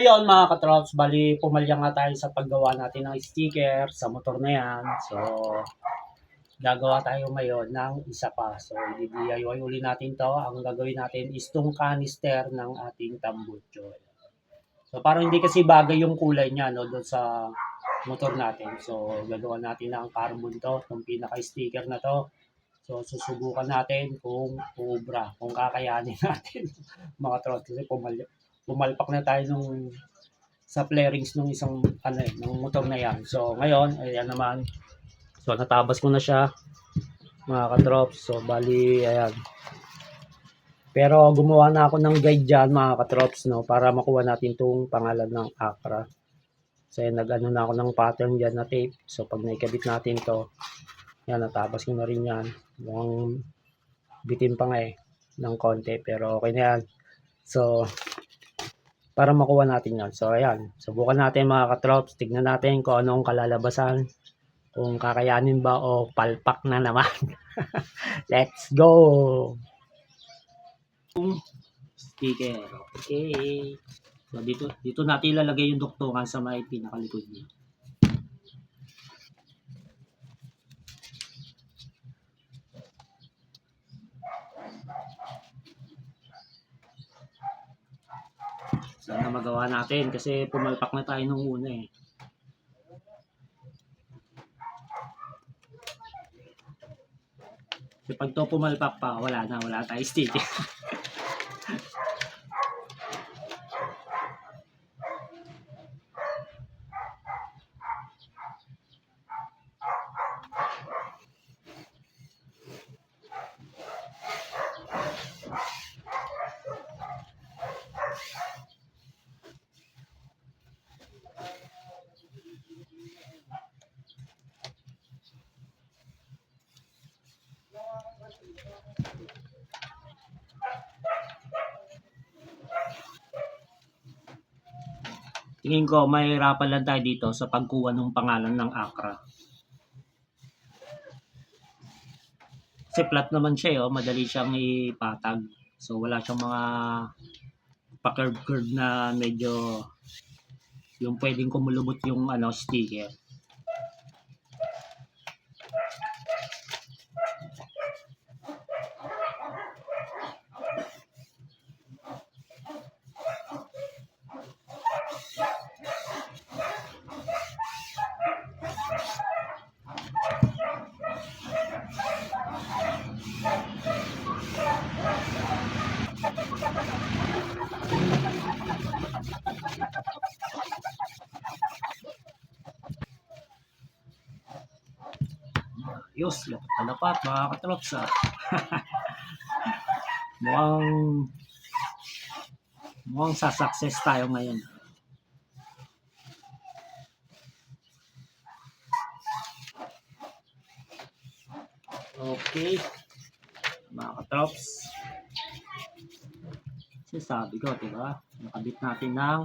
yon mga katrops, bali pumalya nga tayo sa paggawa natin ng sticker sa motor na yan. So, gagawa tayo ngayon ng isa pa. So, i-DIY uli natin to. Ang gagawin natin is tong canister ng ating tambucho. So, parang hindi kasi bagay yung kulay niya no, doon sa motor natin. So, gagawa natin ng carbon to, itong pinaka-sticker na to. So, susubukan natin kung ubra, kung kakayanin natin mga trots. Kasi pumalpak na tayo nung sa flarings nung isang nung motor na yan. So, ngayon, ayan naman. So, natabas ko na siya mga katrops. So, bali, ayan. Pero gumawa na ako ng guide dyan mga katrops, no, para makuha natin itong pangalan ng Acra. So, nag-ano na ako ng pattern dyan na tape. So, pag naikabit natin to, yan, natabas ko na rin yan. Mukhang bitin pa nga ng konti, pero okay na yan. So, para makuha natin yan. So, ayan. Subukan natin mga katrops. Tignan natin kung anong kalalabasan. Kung kakayanin ba o palpak na naman. Let's go! Sticker. Okay. So, dito natin ilalagay yung duktungan sa may pinakalikod niya. Sana magawa natin kasi pumalpak na tayo nung una eh. Kasi pag to pumalpak pa, wala tayo sticker. Tingin ko mahirapan lang tayo dito sa pagkuha ng pangalan ng Acra. Kasi flat naman siya, oh. Madali siyang ipatag. So wala siyang mga pa-curve na medyo yung pwedeng kumulubot yung sticker. Yos, lapat mga katrops mukhang sa-success tayo ngayon. Okay mga katrops, sabi ko diba, nakabit natin ng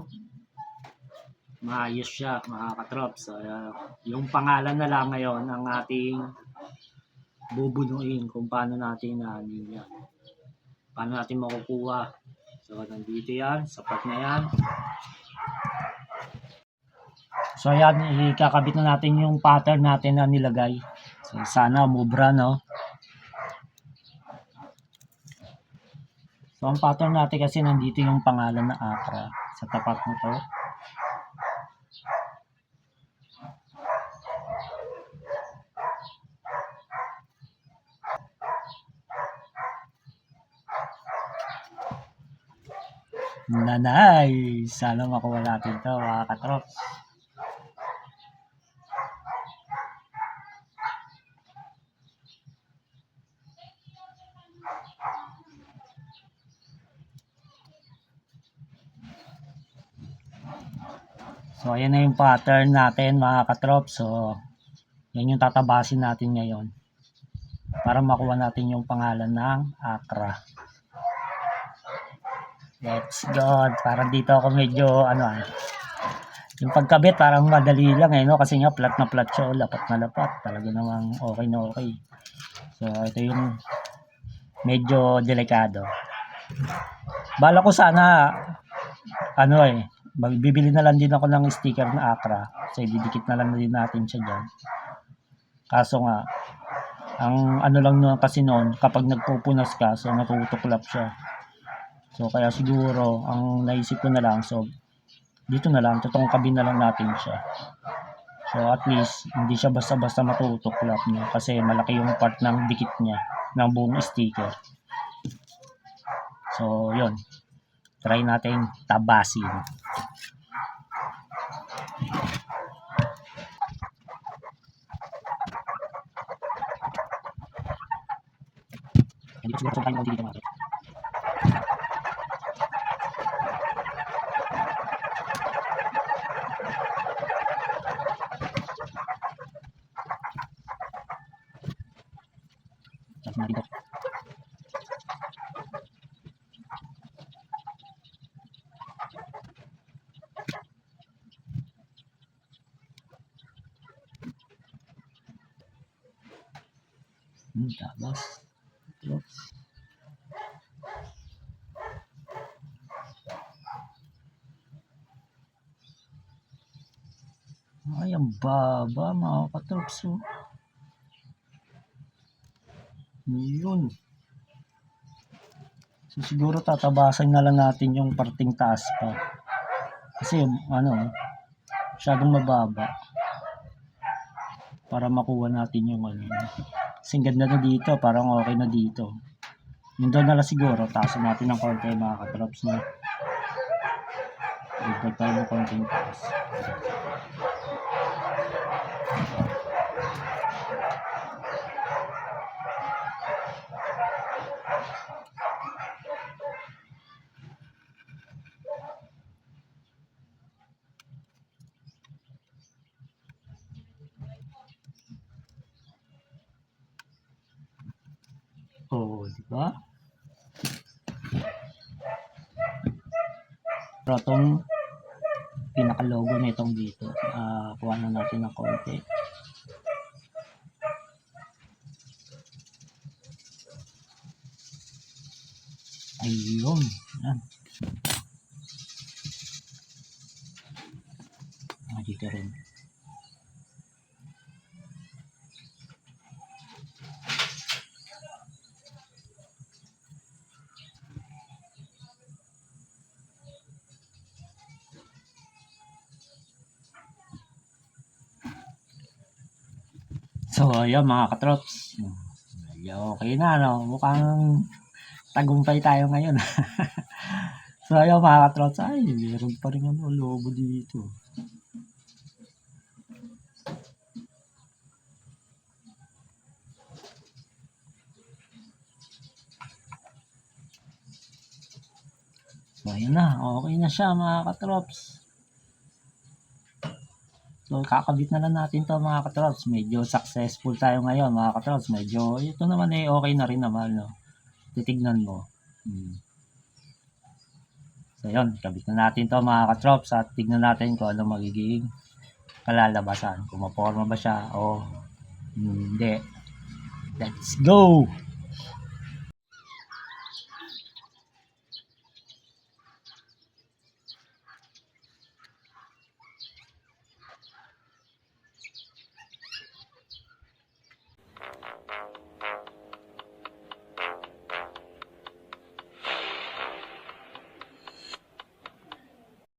maayos siya mga katrops. So, yung pangalan na lang ngayon ang ating bubunuin kung paano natin yan. Paano natin makukuha. So, nandito yan. Sapat na yan. So, ayan. Ikakabit na natin yung pattern natin na nilagay. So, sana umubra, no? So, ang pattern natin kasi nandito yung pangalan na Acra sa tapat nito. Nanay! Sana makuha natin ito mga katrops. So, ayan na yung pattern natin mga katrops. So, yan yung tatabasin natin ngayon para makuha natin yung pangalan ng Acra. Let's go. Parang dito ako medyo yung pagkabit parang madali lang no, kasi nga flat na flat siya, lapat na lapat, talaga namang okay na okay. So ito yung medyo delikado. Bala ko sana bibili na lang din ako ng sticker na Acra. Kasi didikit na lang din natin siya dyan. Kaso nga, ang ano lang na kasi noon, kapag nagpupunas ka, so natutuklap siya. So kaya siguro, ang naisip ko na lang, so dito na lang, tutungkabin na lang natin siya. So at least, hindi siya basta-basta matutuklap niya kasi malaki yung part ng dikit niya, ng buong sticker. So yun, try natin tabasin. Hindi ko siguro tayo dito natin. Tapos natin ito. Tapos. Oops. Ay, ang baba mga katrops. Oh. Yun. So siguro tatabasan na lang natin yung parting taas pa. Kasi ano, masyadong mababa. Para makuha natin yung ano. Kasi ganda na dito, parang okay na dito. Yung doon na lang siguro, taasan natin ng konti mga katrops na. Ibig tayo ng konting taas. Oh, di ba? Pero itong pinaka-logo nitong dito, kuha na natin ng konti. Ayun. Yan. Dito rin. So, ayun mga katrops. Okay na, no? Mukhang tagumpay tayo ngayon. So, ayun mga katrops. Ay, meron pa rin ano, lobo dito. So, ayun na. Okay na siya mga katrops. So, kakabit na lang natin to mga katrops. Medyo successful tayo ngayon mga katrops. Medyo, ito naman eh, okay na rin naman. No? Titignan mo. So, yun. Kabit na natin to mga katrops. At tignan natin kung ano magiging kalalabasan. Kung maporma ba siya o hindi. Let's go!